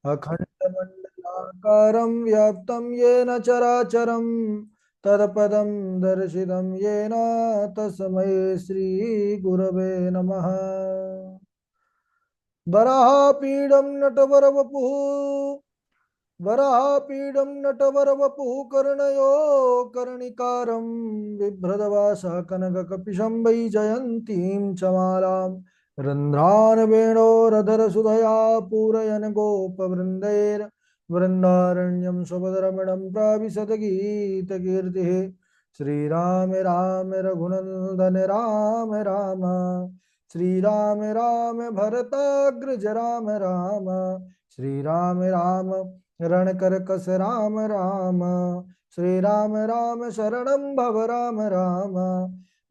अखण्डमण्डलाकारं व्याप्तं येन चराचरं तत्पदं दर्शितं येन तस्मै श्रीगुरवे नमः। वराहपीडं नटवरवपुः वराहपीडं नटवरवपुः कर्णयो कर्णिकारं बिभ्रदवासः कनककपिशं वैजयन्तीं च मालां रन्ध्रान् वेणोरधरसुधया पूरयन् गोपवृन्दैर्वृन्दारण्यं सुभद्रमणं प्राविशद्गीतकीर्तिः। श्रीराम राम रघुनन्दन राम राम, श्रीराम राम भरताग्रज राम राम, श्रीराम राम रणकरकस राम राम, श्रीराम राम शरणं भव राम राम।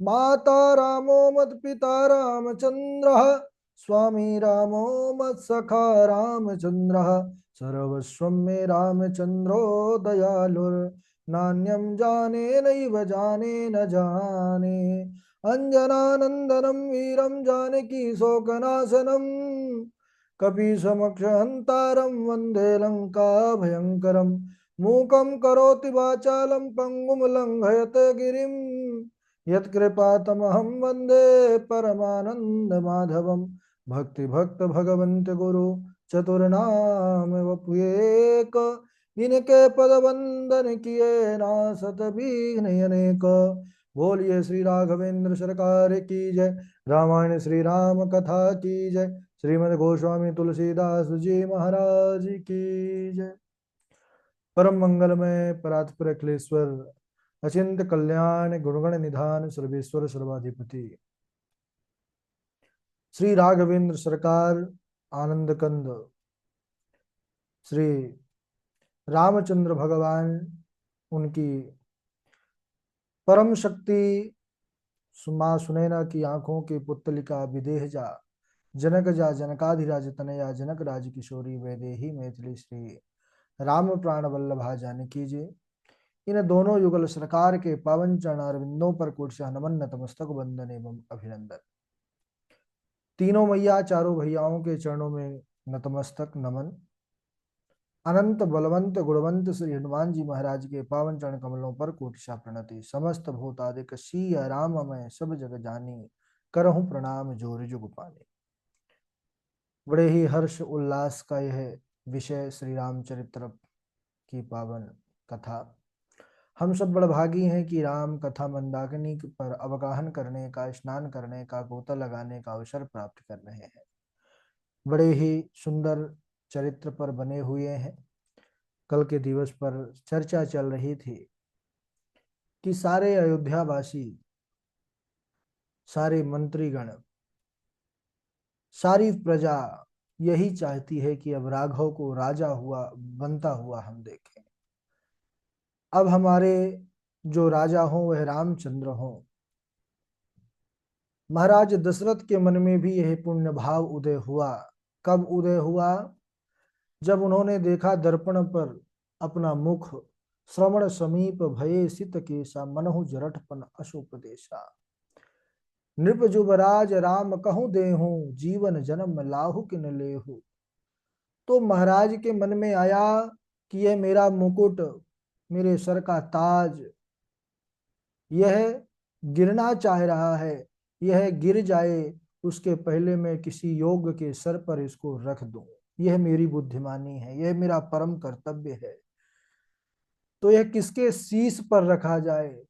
माता रामो मत्पिता रामचन्द्रः, स्वामी रामो मत्सखा रामचन्द्रः, सर्वस्वं मे रामचन्द्रो दयालुर्नान्यं जाने नैव जाने न जाने। अञ्जनानन्दनं वीरं जानकी शोकनाशनं कपीशमक्षहन्तारं वन्दे लङ्काभयङ्करं। मूकं करोति वाचालं पङ्गुं लङ्घयते गिरिं यत्कृपातमहं वन्दे परमानन्दमाधवं। भक्ति भक्त भगवन्त गुरु चतुर्नाम वपुएक, इनके पद वंदन किए नासत विघ्न अनेक। बोलिए श्री राघवेंद्र सरकार की जय, रामायण श्री राम कथा की जय, श्रीमद् गोस्वामी तुलसीदास जी महाराज की जय। परम मंगलमय परात्पर अखिलेश्वर अचिंत कल्याण गुणगण निधान सर्वेश्वर सर्वाधिपति श्री राघवेंद्र सरकार आनंद कंद श्री रामचंद्र भगवान, उनकी परम शक्ति माँ सुनैना की आंखों के पुतलिका विदेहजा जनक जा जनकाधिराज तनया जनक राज किशोरी वैदेही मैथिली श्री राम प्राण वल्लभा जानकी जी। इन दोनों युगल सरकार के पावन चरण अरविंदों पर कोटि नमन नतमस्तक बंदन एवं अभिनंदन। तीनों मैया चारों भैयाओं के चरणों में नतमस्तक नमन। अनंत बलवंत गुणवंत श्री हनुमान जी महाराज के पावन चरण कमलों पर कोटिशा प्रणति। समस्त भूतादिक सीय राम मैं सब जग जानी, करहूं प्रणाम जोर जुग पानी। बड़े ही हर्ष उल्लास का यह विषय श्री रामचरित्र की पावन कथा। हम सब बड़भागी हैं कि राम कथा मंदाकिनी पर अवगाहन करने का, स्नान करने का, गोता लगाने का अवसर प्राप्त कर रहे हैं। बड़े ही सुंदर चरित्र पर बने हुए हैं। कल के दिवस पर चर्चा चल रही थी कि सारे अयोध्यावासी, सारे मंत्रीगण, सारी प्रजा यही चाहती है कि अब राघव को राजा हुआ बनता हुआ हम देखें। अब हमारे जो राजा हों वह रामचंद्र हों। महाराज दशरथ के मन में भी यह पुण्य भाव उदय हुआ। कब उदय हुआ? जब उन्होंने देखा दर्पण पर अपना मुख, श्रवण समीप भये सित केसा, मनहु जरठपन अशोपदेशा। नृप जुबराज राम कहूँ देहूं, जीवन जन्म लाहु किन लेहु। तो महाराज के मन में आया कि यह मेरा मुकुट, मेरे सर का ताज, यह गिरना चाह रहा है, यह गिर जाए उसके पहले मैं किसी योग्य के सर पर इसको रख दूं। यह मेरी बुद्धिमानी है, यह मेरा परम कर्तव्य है। तो यह किसके शीश पर रखा जाए?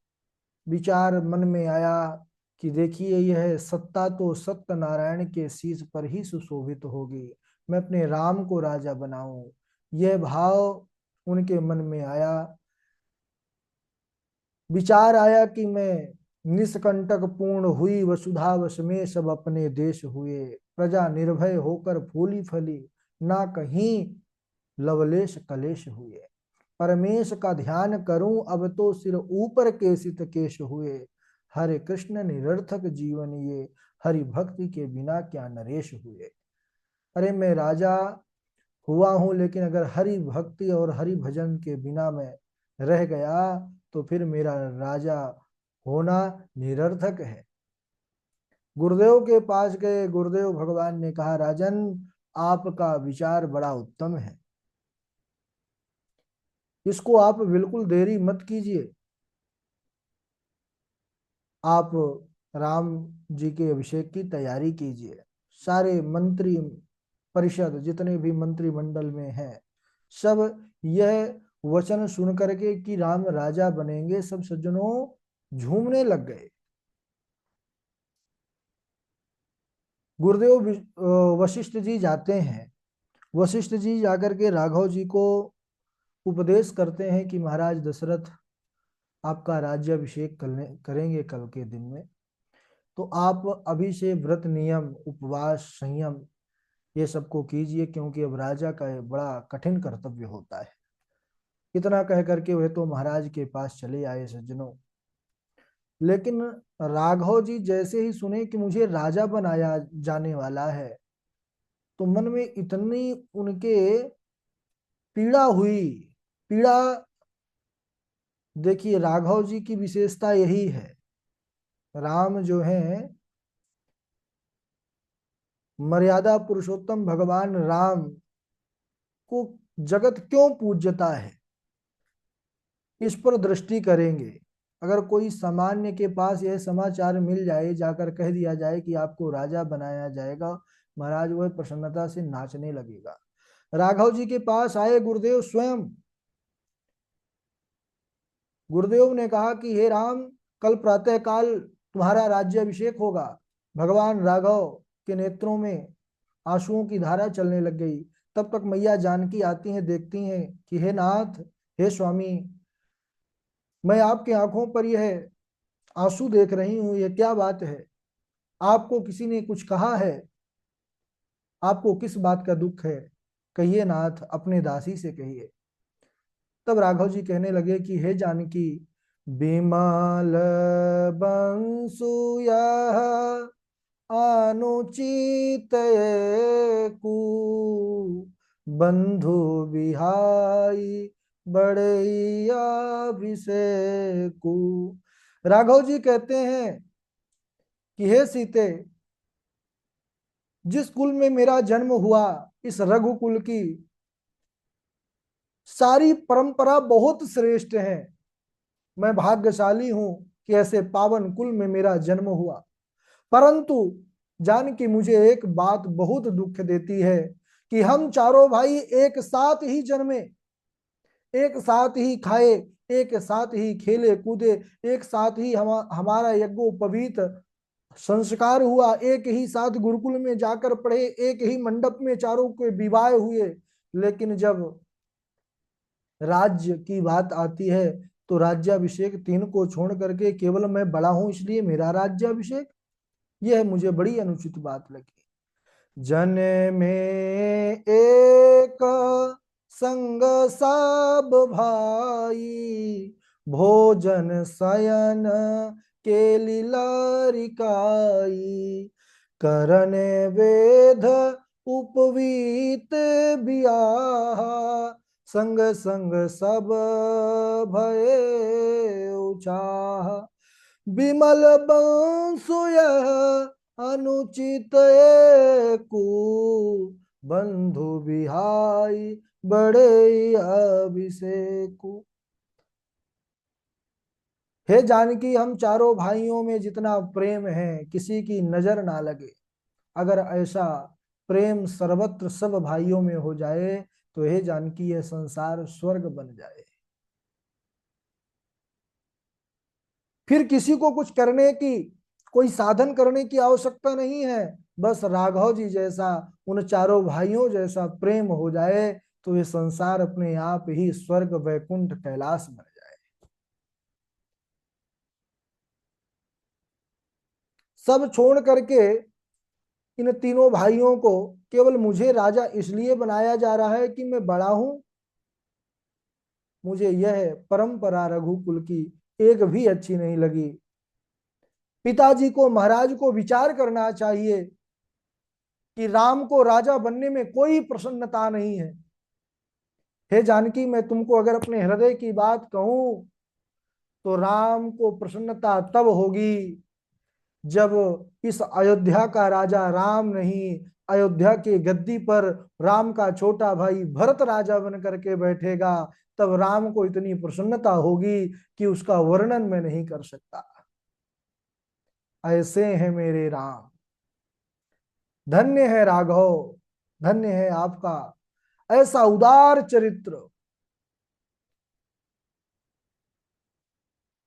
विचार मन में आया कि देखिए यह सत्ता तो सत्यनारायण के शीश पर ही सुशोभित होगी, मैं अपने राम को राजा बनाऊं। यह भाव उनके मन में आया। विचार आया कि मैं निष्कंटक पूर्ण हुई वसुधा वश में सब अपने देश हुए, प्रजा निर्भय होकर फूली फली, ना कहीं लवलेश कलेश हुए। परमेश का ध्यान करूं अब तो सिर ऊपर केसित केश हुए, हरे कृष्ण निरर्थक जीवन ये, हरि भक्ति के बिना क्या नरेश हुए। अरे मैं राजा हुआ हूं, लेकिन अगर हरि भक्ति और हरि भजन के बिना मैं रह गया तो फिर मेरा राजा होना निरर्थक है। गुरुदेव के पास गए। गुरुदेव भगवान ने कहा, राजन आपका विचार बड़ा उत्तम है, इसको आप बिल्कुल देरी मत कीजिए। आप राम जी के अभिषेक की तैयारी कीजिए। सारे मंत्री परिषद जितने भी मंत्रिमंडल में हैं, सब यह वचन सुन करके कि राम राजा बनेंगे, सब सज्जनों झूमने लग गए। गुरुदेव वशिष्ठ जी जाते हैं। वशिष्ठ जी जाकर के राघव जी को उपदेश करते हैं कि महाराज दशरथ आपका राज्याभिषेक करेंगे कल के दिन में, तो आप अभी से व्रत नियम उपवास संयम ये सबको कीजिए, क्योंकि अब राजा का बड़ा कठिन कर्तव्य होता है। इतना कह करके वह तो महाराज के पास चले आए सज्जनों। लेकिन राघव जी जैसे ही सुने कि मुझे राजा बनाया जाने वाला है, तो मन में इतनी उनके पीड़ा हुई। पीड़ा, देखिए राघव जी की विशेषता यही है। राम जो है, मर्यादा पुरुषोत्तम भगवान राम को जगत क्यों पूज्यता है, इस पर दृष्टि करेंगे। अगर कोई सामान्य के पास यह समाचार मिल जाए, जाकर कह दिया जाए कि आपको राजा बनाया जाएगा, महाराज वह प्रसन्नता से नाचने लगेगा। राघव जी के पास आए गुरुदेव स्वयं। गुरुदेव ने कहा कि हे राम, कल प्रातः काल तुम्हारा राज्याभिषेक होगा। भगवान राघव के नेत्रों में आंसुओं की धारा चलने लग गई। तब तक मैया जानकी आती हैं, देखती हैं कि हे नाथ, हे स्वामी, मैं आपकी आंखों पर यह आंसू देख रही हूं, यह क्या बात है? आपको किसी ने कुछ कहा है? आपको किस बात का दुख है? कहिए नाथ, अपने दासी से कहिए। तब राघव जी कहने लगे कि हे जानकी, बिमल बंसु यह अनुचित कु, बंधु बिहाई बड़ैया अभिषेकु। राघव जी कहते हैं कि हे सीते, जिस कुल में मेरा जन्म हुआ, इस रघुकुल की सारी परंपरा बहुत श्रेष्ठ है। मैं भाग्यशाली हूं कि ऐसे पावन कुल में मेरा जन्म हुआ। परंतु जान कि मुझे एक बात बहुत दुख देती है कि हम चारों भाई एक साथ ही जन्मे, एक साथ ही खाए, एक साथ ही खेले कूदे, एक साथ ही हमारा यज्ञोपवीत संस्कार हुआ, एक ही साथ गुरुकुल में जाकर पढ़े, एक ही मंडप में चारों के विवाह हुए। लेकिन जब राज्य की बात आती है, तो राज्याभिषेक तीन को छोड़ करके केवल मैं बड़ा हूं इसलिए मेरा राज्याभिषेक, यह मुझे बड़ी अनुचित बात लगी। जन में एक संग सब भाई, भोजन शयन के लीलारिकाई, करन वेद उपवीत बियाह, संग संग सब भये उचाह, बिमल बंसु यह अनुचित कु, बंधु बिहाई बड़े अभिषेकु। हे जानकी, हम चारों भाइयों में जितना प्रेम है, किसी की नजर ना लगे। अगर ऐसा प्रेम सर्वत्र सब भाइयों में हो जाए, तो हे जानकी, यह संसार स्वर्ग बन जाए। फिर किसी को कुछ करने की, कोई साधन करने की आवश्यकता नहीं है। बस राघव जी जैसा, उन चारों भाइयों जैसा प्रेम हो जाए, तो ये संसार अपने आप ही स्वर्ग वैकुंठ कैलाश बन जाए। सब छोड़ करके इन तीनों भाइयों को केवल मुझे राजा इसलिए बनाया जा रहा है कि मैं बड़ा हूं। मुझे यह परंपरा रघुकुल की एक भी अच्छी नहीं लगी। पिताजी को, महाराज को विचार करना चाहिए कि राम को राजा बनने में कोई प्रसन्नता नहीं है। हे जानकी, मैं तुमको अगर अपने हृदय की बात कहूं, तो राम को प्रसन्नता तब होगी जब इस अयोध्या का राजा राम नहीं, अयोध्या की गद्दी पर राम का छोटा भाई भरत राजा बन करके बैठेगा, तब राम को इतनी प्रसन्नता होगी कि उसका वर्णन मैं नहीं कर सकता। ऐसे हैं मेरे राम, धन्य है राघव, धन्य है आपका ऐसा उदार चरित्र।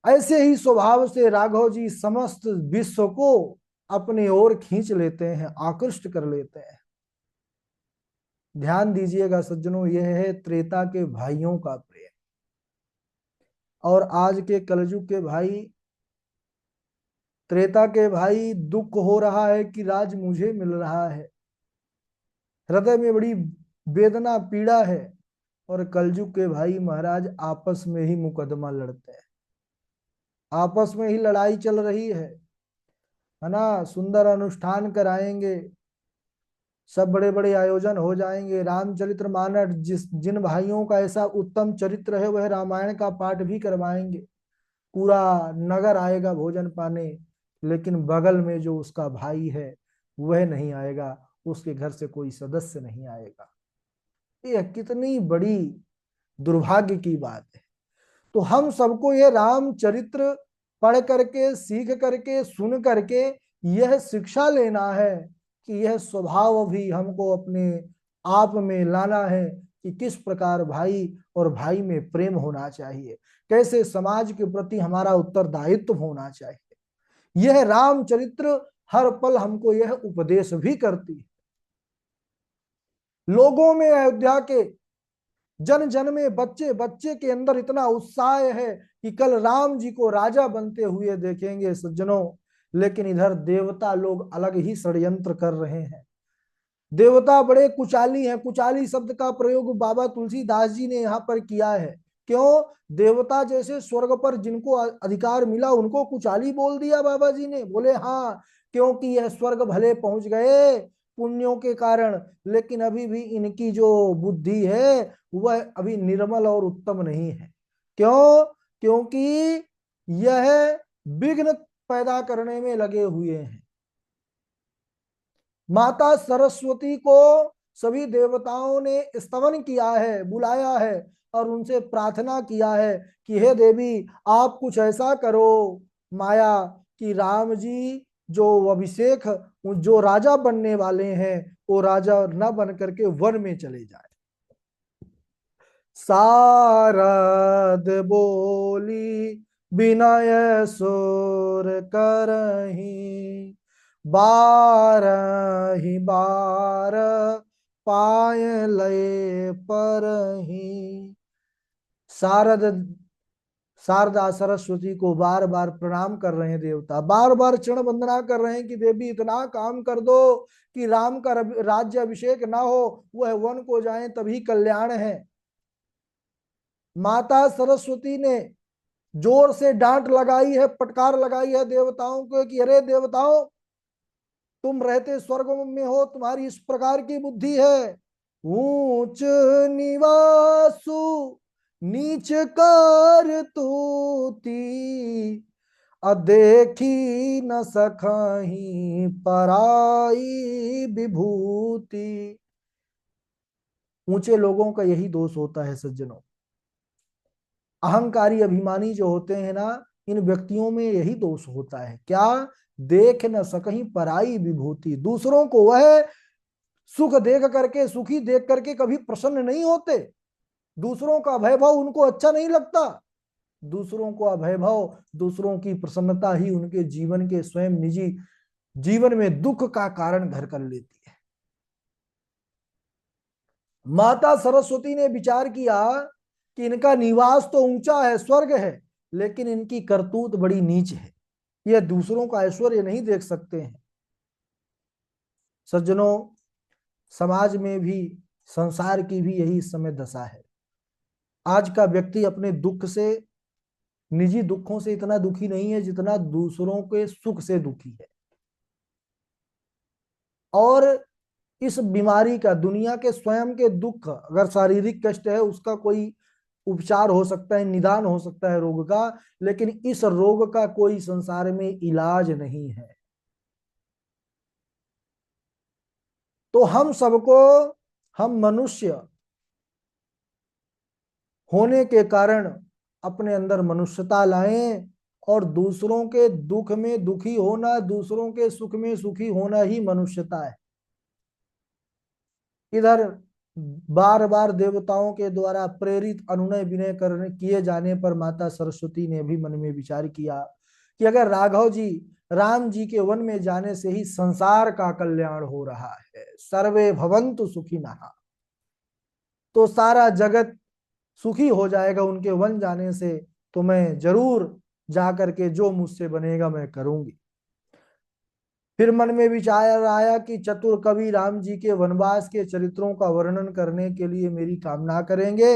ऐसे ही स्वभाव से राघव जी समस्त विश्व को अपनी ओर खींच लेते हैं, आकृष्ट कर लेते हैं। ध्यान दीजिएगा सज्जनों, यह है त्रेता के भाइयों का प्रेम। और आज के कलयुग के भाई, त्रेता के भाई दुख हो रहा है कि राज मुझे मिल रहा है, हृदय में बड़ी वेदना पीड़ा है। और कलयुग के भाई महाराज आपस में ही मुकदमा लड़ते हैं, आपस में ही लड़ाई चल रही है ना। सुंदर अनुष्ठान कराएंगे, सब बड़े बड़े आयोजन हो जाएंगे, रामचरितमानस जिन भाइयों का ऐसा उत्तम चरित्र है वह रामायण का पाठ भी करवाएंगे, पूरा नगर आएगा भोजन पाने। लेकिन बगल में जो उसका भाई है वह नहीं आएगा, उसके घर से कोई सदस्य नहीं आएगा। यह कितनी बड़ी दुर्भाग्य की बात है। तो हम सबको ये रामचरित्र पढ़ करके, सीख करके, सुन करके यह शिक्षा लेना है कि यह स्वभाव भी हमको अपने आप में लाना है कि किस प्रकार भाई और भाई में प्रेम होना चाहिए, कैसे समाज के प्रति हमारा उत्तरदायित्व होना चाहिए। यह रामचरित्र हर पल हमको यह उपदेश भी करती है। लोगों में, अयोध्या के जन जन में, बच्चे बच्चे के अंदर इतना उत्साह है कि कल राम जी को राजा बनते हुए देखेंगे सज्जनों। लेकिन इधर देवता लोग अलग ही षड्यंत्र कर रहे हैं। देवता बड़े कुचाली हैं, कुचाली शब्द का प्रयोग बाबा तुलसीदास जी ने यहाँ पर किया है। क्यों? देवता जैसे स्वर्ग पर जिनको अधिकार मिला उनको कुचाली बोल दिया बाबा जी ने? बोले हाँ, क्योंकि यह स्वर्ग भले पहुंच गए पुण्यों के कारण, लेकिन अभी भी इनकी जो बुद्धि है वह अभी निर्मल और उत्तम नहीं है। क्यों? क्योंकि यह विघ्न पैदा करने में लगे हुए हैं। माता सरस्वती को सभी देवताओं ने स्तवन किया है, बुलाया है और उनसे प्रार्थना किया है कि हे देवी आप कुछ ऐसा करो माया कि राम जी जो अभिषेक, जो राजा बनने वाले हैं वो राजा न बन करके वन में चले जाए। सारद बोली विनय सुर करही, बारही बार पाए लय परही। शारद, शारदा सरस्वती को बार बार प्रणाम कर रहे हैं देवता, बार बार चरण वंदना कर रहे हैं कि देवी इतना काम कर दो कि राम का राज्य अभिषेक ना हो, वह वन को जाएं तभी कल्याण है। माता सरस्वती ने जोर से डांट लगाई है, फटकार लगाई है देवताओं को कि अरे देवताओं, तुम रहते स्वर्ग में हो, तुम्हारी इस प्रकार की बुद्धि है। ऊंच निवासु नीच कर तूती, अदेखी न सखही पराई विभूति। ऊंचे लोगों का यही दोष होता है सज्जनों, अहंकारी अभिमानी जो होते हैं ना, इन व्यक्तियों में यही दोष होता है। क्या? देख न सकहीं पराई विभूति, दूसरों को वह सुख देख करके, सुखी देख करके कभी प्रसन्न नहीं होते। दूसरों का वैभव उनको अच्छा नहीं लगता। दूसरों का वैभव, दूसरों की प्रसन्नता ही उनके जीवन के स्वयं निजी जीवन में दुख का कारण घर कर लेती है। माता सरस्वती ने विचार किया कि इनका निवास तो ऊंचा है, स्वर्ग है, लेकिन इनकी करतूत बड़ी नीच है, यह दूसरों का ऐश्वर्य नहीं देख सकते हैं। सज्जनों, समाज में भी, संसार की भी यही समय दशा है। आज का व्यक्ति अपने दुख से, निजी दुखों से इतना दुखी नहीं है जितना दूसरों के सुख से दुखी है। और इस बीमारी का, दुनिया के स्वयं के दुख, अगर शारीरिक कष्ट है उसका कोई उपचार हो सकता है, निदान हो सकता है रोग का, लेकिन इस रोग का कोई संसार में इलाज नहीं है। तो हम सबको, हम मनुष्य होने के कारण अपने अंदर मनुष्यता लाएं, और दूसरों के दुख में दुखी होना, दूसरों के सुख में सुखी होना ही मनुष्यता है। इधर बार बार देवताओं के द्वारा प्रेरित अनुनय विनय करने किए जाने पर माता सरस्वती ने भी मन में विचार किया कि अगर राघव जी, राम जी के वन में जाने से ही संसार का कल्याण हो रहा है, सर्वे भवन्तु सुखिनः, तो सारा जगत सुखी हो जाएगा उनके वन जाने से, तो मैं जरूर जाकर के जो मुझसे बनेगा मैं करूंगी। फिर मन में विचार आया कि चतुर कवि राम जी के वनवास के चरित्रों का वर्णन करने के लिए मेरी कामना करेंगे।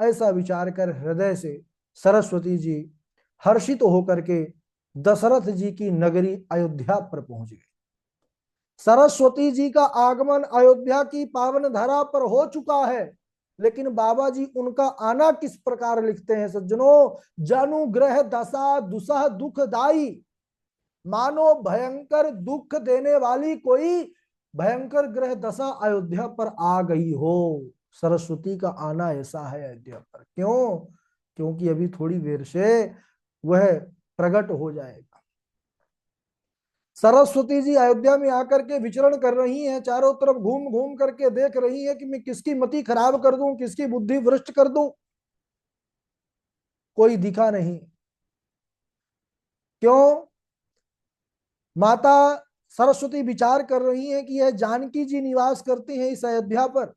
ऐसा विचार कर हृदय से सरस्वती जी हर्षित होकर के दशरथ जी की नगरी अयोध्या पर पहुंच गए। सरस्वती जी का आगमन अयोध्या की पावन धरा पर हो चुका है, लेकिन बाबा जी उनका आना किस प्रकार लिखते हैं सज्जनों। जनुग्रह दशा दुसह दुखदाई, मानो भयंकर दुख देने वाली कोई भयंकर ग्रह दशा अयोध्या पर आ गई हो। सरस्वती का आना ऐसा है अयोध्या पर। क्यों? क्योंकि अभी थोड़ी देर से वह प्रकट हो जाएगा। सरस्वती जी अयोध्या में आकर के विचरण कर रही हैं, चारों तरफ घूम घूम करके देख रही है कि मैं किसकी मति खराब कर दूं, किसकी बुद्धि भ्रष्ट कर दूं। कोई दिखा नहीं। क्यों? माता सरस्वती विचार कर रही हैं कि यह जानकी जी निवास करती हैं इस अयोध्या पर,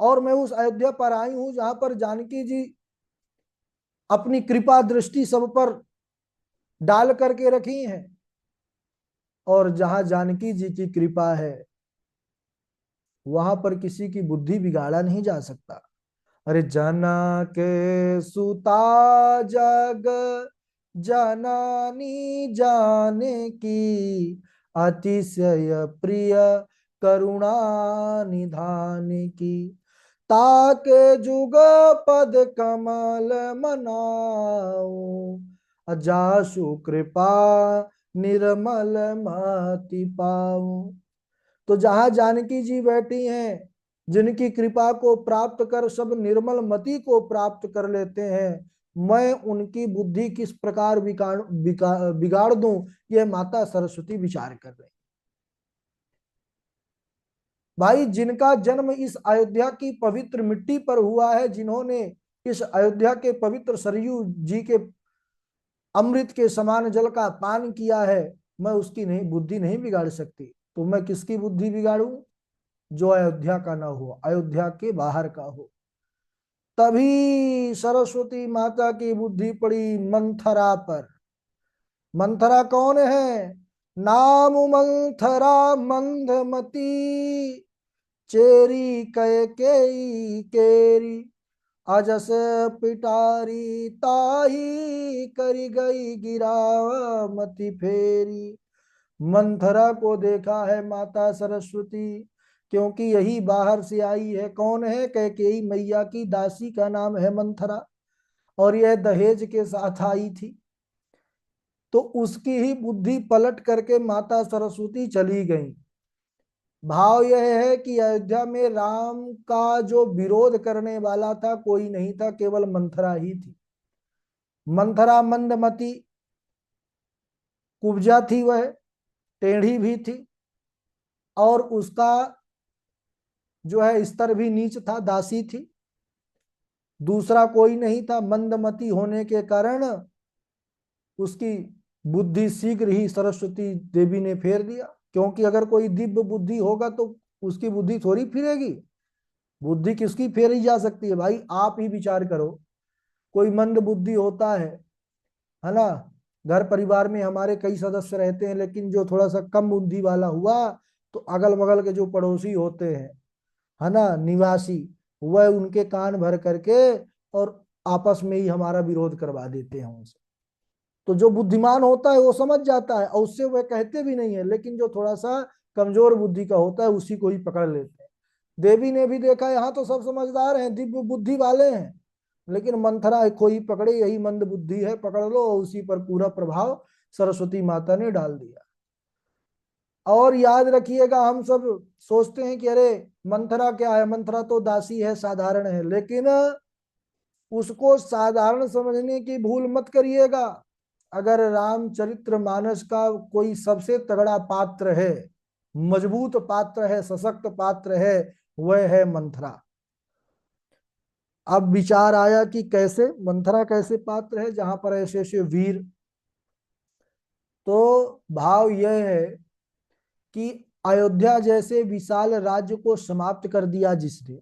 और मैं उस अयोध्या पर आई हूं जहां पर जानकी जी अपनी कृपा दृष्टि सब पर डाल करके रखी हैं, और जहां जानकी जी की कृपा है वहां पर किसी की बुद्धि बिगाड़ा नहीं जा सकता। अरे जनक सुता जग जननी जाने की, अतिशय प्रिय करुणा निधान की, ताके जुग पद कमल मनाओ, अजासु कृपा निर्मल मति पाओ। तो जहां जानकी जी बैठी हैं, जिनकी कृपा को प्राप्त कर सब निर्मल मति को प्राप्त कर लेते हैं, मैं उनकी बुद्धि किस प्रकार बिगाड़ दूं, यह माता सरस्वती विचार कर रही। भाई, जिनका जन्म इस अयोध्या की पवित्र मिट्टी पर हुआ है, जिन्होंने इस अयोध्या के पवित्र सरयू जी के अमृत के समान जल का पान किया है, मैं उसकी नहीं बुद्धि नहीं बिगाड़ सकती। तो मैं किसकी बुद्धि बिगाड़ूं? जो अयोध्या का ना हो, अयोध्या के बाहर का हो। तभी सरस्वती माता की बुद्धि पड़ी मंथरा पर। मंथरा कौन है? नाम मंथरा मंदमती, चेरी कैकेयी केरी, अजस पिटारी ताही करी गई गिरावमति फेरी। मंथरा को देखा है माता सरस्वती, क्योंकि यही बाहर से आई है। कौन है? कैकेयी मैया की दासी का नाम है मंथरा, और यह दहेज के साथ आई थी। तो उसकी ही बुद्धि पलट करके माता सरस्वती चली गई। भाव यह है कि अयोध्या में राम का जो विरोध करने वाला था कोई नहीं था, केवल मंथरा ही थी। मंथरा मंदमती, कुब्जा थी, वह टेढ़ी भी थी, और उसका जो है स्तर भी नीच था, दासी थी। दूसरा कोई नहीं था। मंदमती होने के कारण उसकी बुद्धि शीघ्र ही सरस्वती देवी ने फेर दिया। क्योंकि अगर कोई दिव्य बुद्धि होगा तो उसकी बुद्धि थोड़ी फिरेगी। बुद्धि किसकी फेरी जा सकती है भाई? आप ही विचार करो। कोई मंद बुद्धि होता है ना। घर परिवार में हमारे कई सदस्य रहते हैं, लेकिन जो थोड़ा सा कम बुद्धि वाला हुआ, तो अगल बगल के जो पड़ोसी होते हैं, है ना, निवासी, वह उनके कान भर करके और आपस में ही हमारा विरोध करवा देते हैं उनसे। तो जो बुद्धिमान होता है वो समझ जाता है और उससे वह कहते भी नहीं है, लेकिन जो थोड़ा सा कमजोर बुद्धि का होता है उसी को ही पकड़ लेते हैं। देवी ने भी देखा, यहाँ तो सब समझदार हैं, दिव्य बुद्धि वाले हैं, लेकिन मंथरा कोई पकड़े, यही मंद बुद्धि है, पकड़ लो, और उसी पर पूरा प्रभाव सरस्वती माता ने डाल दिया। और याद रखिएगा, हम सब सोचते हैं कि अरे मंथरा क्या है, मंथरा तो दासी है, साधारण है, लेकिन उसको साधारण समझने की भूल मत करिएगा। अगर रामचरित्र मानस का कोई सबसे तगड़ा पात्र है, मजबूत पात्र है, सशक्त पात्र है, वह है मंथरा। अब विचार आया कि कैसे मंथरा कैसे पात्र है जहां पर ऐसे ऐसे वीर। तो भाव यह है कि अयोध्या जैसे विशाल राज्य को समाप्त कर दिया जिसने,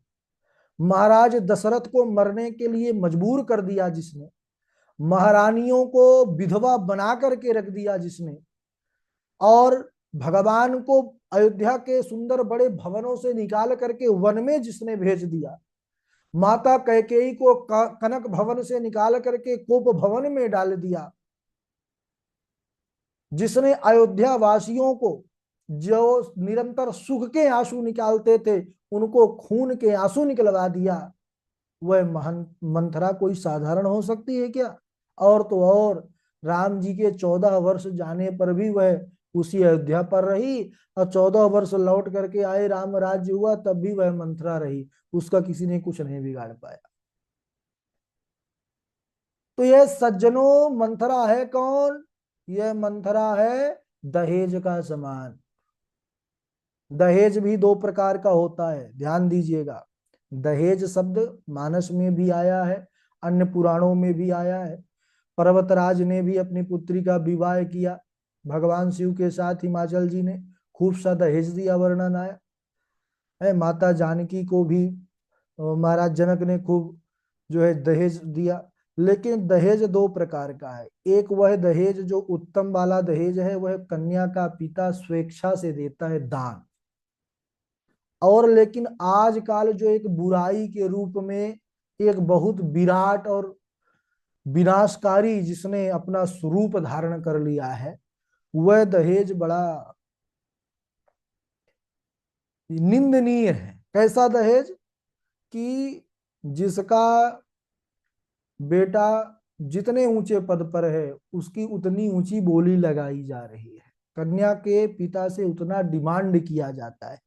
महाराज दशरथ को मरने के लिए मजबूर कर दिया जिसने, महारानियों को विधवा बना करके रख दिया जिसने, और भगवान को अयोध्या के सुंदर बड़े भवनों से निकाल करके वन में जिसने भेज दिया, माता कैकेयी को कनक भवन से निकाल करके कोप भवन में डाल दिया, जिसने अयोध्या वासियों को जो निरंतर सुख के आंसू निकालते थे उनको खून के आंसू निकलवा दिया, वह महान मंथरा कोई साधारण हो सकती है क्या? और तो और राम जी के 14 वर्ष जाने पर भी वह उसी अयोध्या पर रही, और 14 वर्ष लौट करके आए, राम राज्य हुआ, तब भी वह मंथरा रही, उसका किसी ने कुछ नहीं बिगाड़ पाया। तो यह सज्जनों मंथरा है कौन? यह मंथरा है दहेज का समान। दहेज भी दो प्रकार का होता है, ध्यान दीजिएगा। दहेज शब्द मानस में भी आया है, अन्य पुराणों में भी आया है। पर्वतराज ने भी अपनी पुत्री का विवाह किया भगवान शिव के साथ, हिमाचल जी ने खूब सा दहेज दिया, वर्णन आया है। माता जानकी को भी महाराज जनक ने खूब जो है दहेज दिया। लेकिन दहेज दो प्रकार का है। एक वह दहेज जो उत्तम वाला दहेज है, वह कन्या का पिता स्वेच्छा से देता है, दान। और लेकिन आजकल जो एक बुराई के रूप में एक बहुत विराट और विनाशकारी जिसने अपना स्वरूप धारण कर लिया है, वह दहेज बड़ा निंदनीय है। कैसा दहेज? कि जिसका बेटा जितने ऊंचे पद पर है उसकी उतनी ऊंची बोली लगाई जा रही है, कन्या के पिता से उतना डिमांड किया जाता है।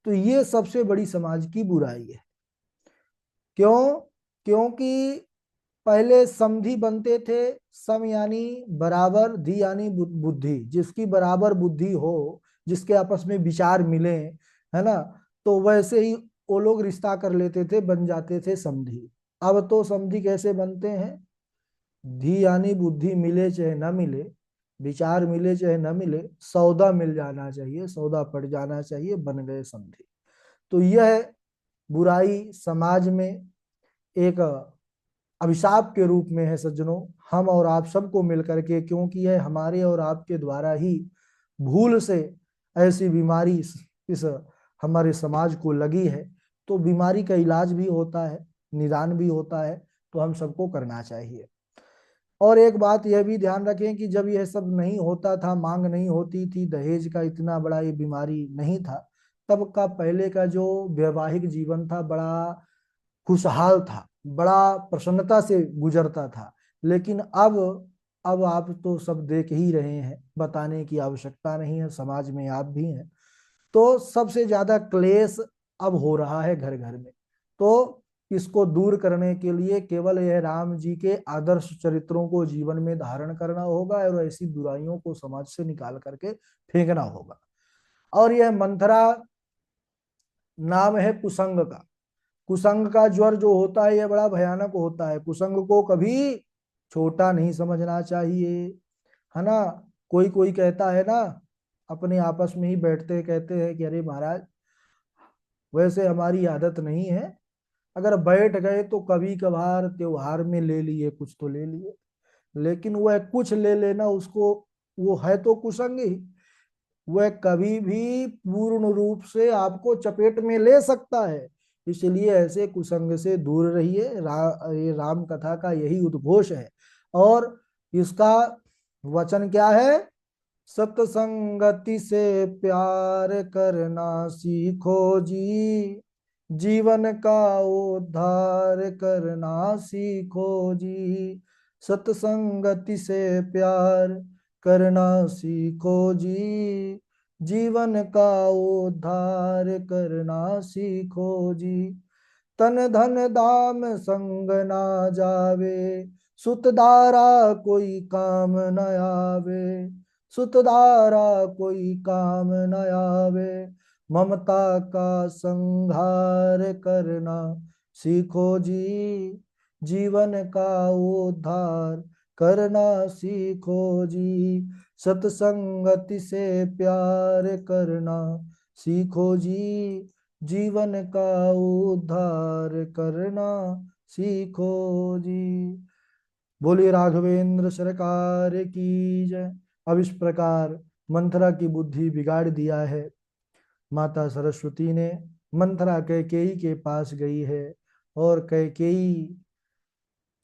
तो ये सबसे बड़ी समाज की बुराई है। क्यों? क्योंकि पहले समधि बनते थे, सम यानी बराबर, धी यानी बुद्धि, जिसकी बराबर बुद्धि हो, जिसके आपस में विचार मिले, है ना, तो वैसे ही वो लोग रिश्ता कर लेते थे, बन जाते थे समधि। अब तो समधि कैसे बनते हैं? धी यानी बुद्धि मिले चाहे न मिले, विचार मिले चाहे न मिले, सौदा मिल जाना चाहिए, सौदा पड़ जाना चाहिए, बन गए समधि। तो यह बुराई समाज में एक अभिशाप के रूप में है सज्जनों, हम और आप सबको मिलकर के, क्योंकि यह हमारे और आपके द्वारा ही भूल से ऐसी बीमारी इस हमारे समाज को लगी है। तो बीमारी का इलाज भी होता है, निदान भी होता है, तो हम सबको करना चाहिए। और एक बात यह भी ध्यान रखें कि जब यह सब नहीं होता था, मांग नहीं होती थी, दहेज का इतना बड़ा ये बीमारी नहीं था, तब का पहले का जो वैवाहिक जीवन था बड़ा खुशहाल था, बड़ा प्रसन्नता से गुजरता था। लेकिन अब आप तो सब देख ही रहे हैं, बताने की आवश्यकता नहीं है, समाज में आप भी हैं। तो सबसे ज्यादा क्लेश अब हो रहा है घर घर में। तो इसको दूर करने के लिए केवल यह राम जी के आदर्श चरित्रों को जीवन में धारण करना होगा, और ऐसी बुराइयों को समाज से निकाल करके फेंकना होगा। और यह मंथरा नाम है कुसंग का। कुसंग का ज्वर जो होता है यह बड़ा भयानक होता है। कुसंग को कभी छोटा नहीं समझना चाहिए, है ना। कोई कोई कहता है ना, अपने आपस में ही बैठते कहते हैं कि अरे महाराज, वैसे हमारी आदत नहीं है, अगर बैठ गए तो कभी कभार त्योहार में ले लिए, कुछ तो ले लिए, लेकिन वह कुछ ले लेना उसको, वो है तो कुसंग ही। वह कभी भी पूर्ण रूप से आपको चपेट में ले सकता है। इसलिए ऐसे कुसंग से दूर रहिए। ये राम कथा का यही उद्घोष है। और इसका वचन क्या है? सत्संगति से प्यार करना सीखो जी, जीवन का उद्धार करना सीखो जी। सत्संगति से प्यार करना सीखो जी, जीवन का उद्धार करना सीखो जी। तन धन दाम संग ना जावे, सुतदारा कोई काम न आवे, सुतदारा कोई काम न आवे। ममता का संहार करना सीखो जी, जीवन का उद्धार करना सीखो जी। सत्संगति से प्यार करना सीखो जी, जीवन का उद्धार करना सीखो जी। बोलिए राघवेंद्र सरकार की जय। अब इस प्रकार मंथरा की बुद्धि बिगाड़ दिया है। माता सरस्वती ने मंथरा कैकेयी के पास गई है और कैकेयी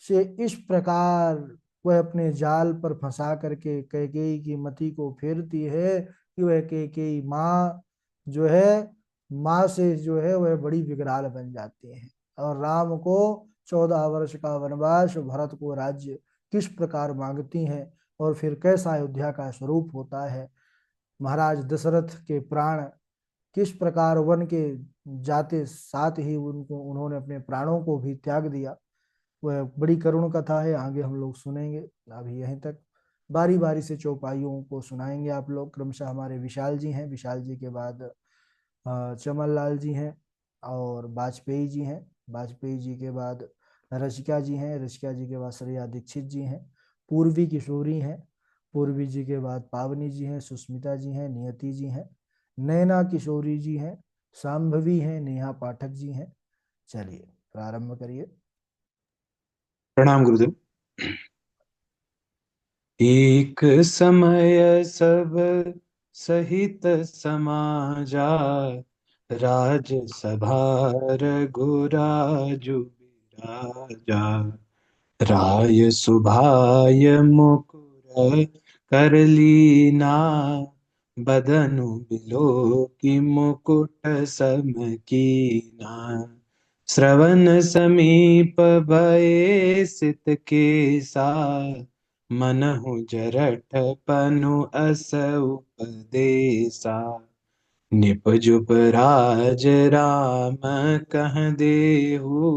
से इस प्रकार वह अपने जाल पर फंसा करके कैकेयी की मति को फेरती है कि वह कैकेयी माँ जो है, माँ से जो है वह बड़ी विकराल बन जाती है और राम को 14 वर्ष का वनवास, भरत को राज्य किस प्रकार मांगती हैं और फिर कैसा अयोध्या का स्वरूप होता है। महाराज दशरथ के प्राण किस प्रकार वन के जाते साथ ही उनको उन्होंने अपने प्राणों को भी त्याग दिया, वह बड़ी करुण कथा है। आगे हम लोग सुनेंगे। अभी यहीं तक बारी बारी से चौपाइयों को सुनाएंगे आप लोग। क्रमशः हमारे विशाल जी हैं, विशाल जी के बाद चमन लाल जी हैं और वाजपेयी जी हैं, वाजपेयी जी के बाद रसिका जी हैं, रसिका जी के बाद श्रेया दीक्षित जी हैं, पूर्वी किशोरी हैं, पूर्वी जी के बाद पावनी जी हैं, सुस्मिता जी हैं, नियति जी हैं, नैना किशोरी जी हैं, शाम्भवी हैं, नेहा पाठक जी हैं। चलिए प्रारंभ करिए। प्रणाम गुरुदेव। एक समय सब सहित समाजा, राज सभा रघुराजु बिराजा। राय सुभाय मुकुर कर लीना, बदनु बिलो की मुकुट सम कीना। श्रवण समीप भये सित केसा, मनहु जरठ पनु अस उपदेसा। निपजुप राज राम कह देहु,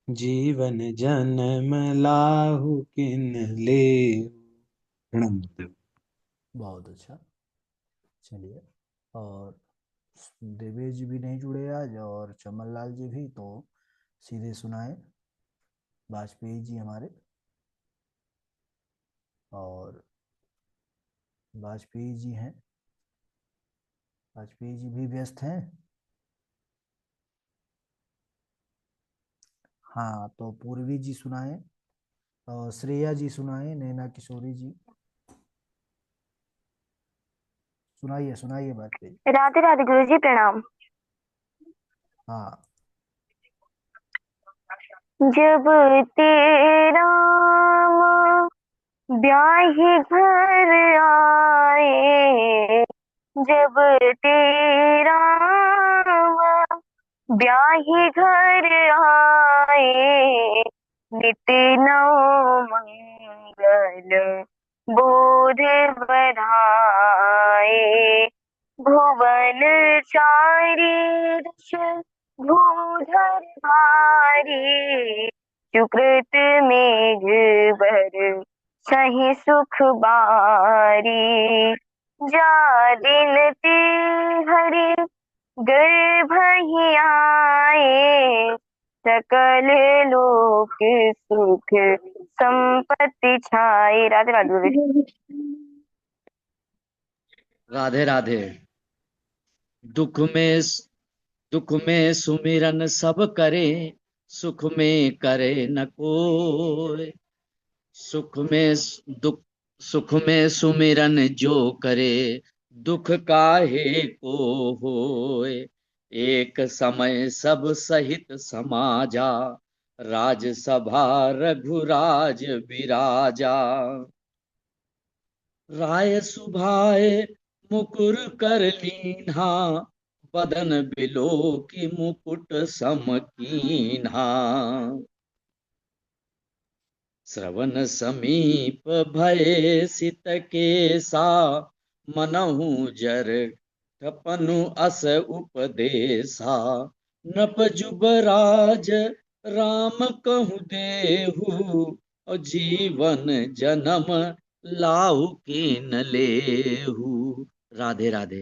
जीवन जन्म लाहु किन लेहु। प्रणाम गुरुदेव। बहुत अच्छा। चलिए, और देवेश जी भी नहीं जुड़े आज और चमन लाल जी भी, तो सीधे सुनाए वाजपेयी जी हमारे। और वाजपेयी जी हैं, वाजपेयी जी भी व्यस्त हैं। हाँ, तो पूर्वी जी सुनाए और श्रेया जी सुनाए, नैना किशोरी जी सुनाइए, सुनाइए वाजपेयी। राधे राधे गुरु जी, प्रणाम। हाँ। जब तेरा ब्याही घर आए, जब तेरा ब्याही घर आए, नित नौ मंगल बोध बधाए। भुवन चारी रस भूधर भारी, सुकृत मेघ बर सही सुख बारी। जा दिन ते हरि गर्भ ही आए, सकल लोक सुख संपत्ति छाए। राधे राधे। राधे राधे। दुख में सुमिरन सब करे, सुख में करे न कोय। दुख सुख में सुमिरन जो करे, दुख काहे को होय। एक समय सब सहित समाजा, राजसभा रघुराज बिराजा। राय सुभाए मुकुर कर लीन्हा, बदन बिलो की मुकुट समकीन्हा। श्रवण समीप भये सित केसा, मनहु तपनु अस उपदेशा नप जुबराज राम कहूँ देहु और जीवन जन्म लाहु की न लेहु। राधे राधे।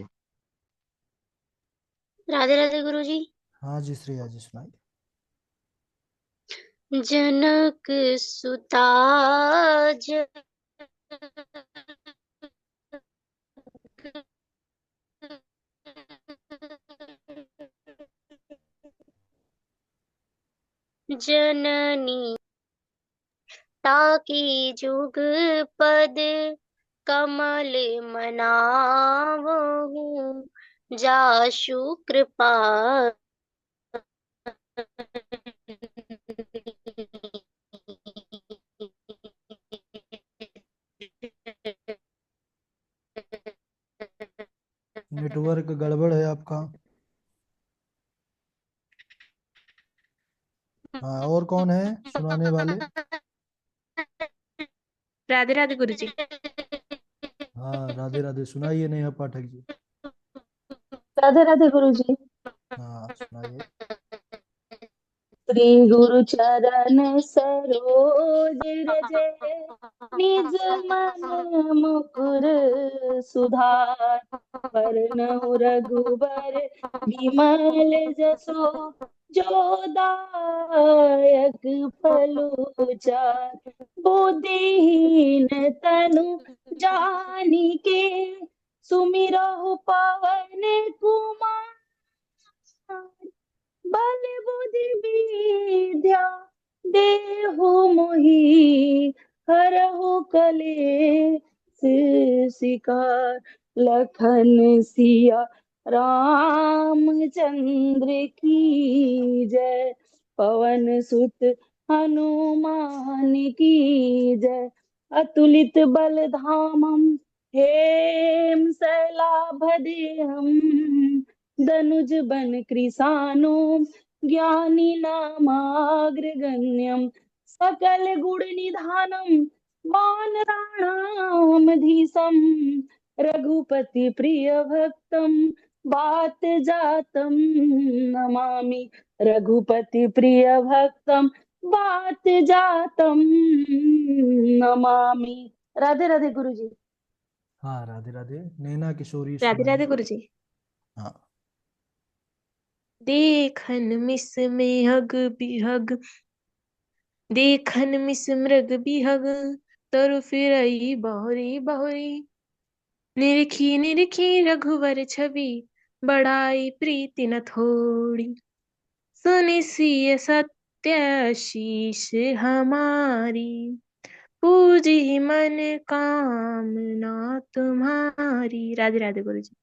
राधे राधे गुरु जी। हाँ जी श्रेया जी सुनाइए। जनक सुता जननी ताकी जुग पद कमल मनावहु जाशु कृपा नेटवर्क गड़बड़ है आपका। हाँ और कौन है सुनाने वाले? राधे राधे गुरु जी। हाँ राधे राधे सुनाइए नेहा पाठक जी। राधे राधे गुरु जी। हाँ सुनाइए। श्री गुरु चरण सरोज रज निज मन मुकुर सुधार वरनउ रघुबर विमल जसो जो दायक फल चार बुद्धिहीन तनु जानिके सुमिरहु पवन कुमार बल बुद्धि विद्या देहु मोहि हरहु कलेश शिकार लखन सिया रामचंद्र की जय पवन सुत हनुमान की जय अतुलित बल धामम हेम सैलाभदेहम दनुज बन कृसानो ज्ञानी नामाग्रगण्यम सकल गुण निधानम वानराणाम धीसम रघुपति प्रिय भक्तम बात जातम नमामि रघुपति प्रिय भक्तम बात जातम नमामि। राधे राधे गुरु जी। हाँ राधे राधे। नैना किशोरी राधे सुनाइए। राधे गुरु जी। हाँ देखन मिस मेहग बिहग देखन मिस मृग बिहग तरु फिरई बहुरी बहुरी निरखी निरखी रघुवर छवि बड़ाई प्रीति न थोड़ी सुनि सिय सत्य शीश हमारी पूजी मन कामना तुम्हारी। राधे राधे गुरु जी।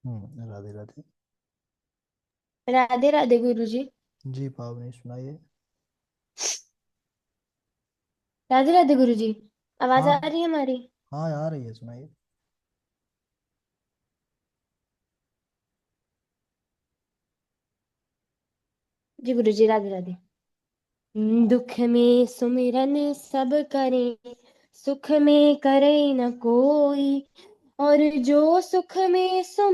राधे राधे। राधे राधे गुरु जी। जी पावनी सुनाइए। राधे राधे गुरु जी। आवाज हाँ आ रही है हमारी? हाँ आ रही है सुनाइए। जी गुरु जी। राधे राधे। दुख में सुमिरन सब करें सुख में करे न कोई और जो सुख में सुम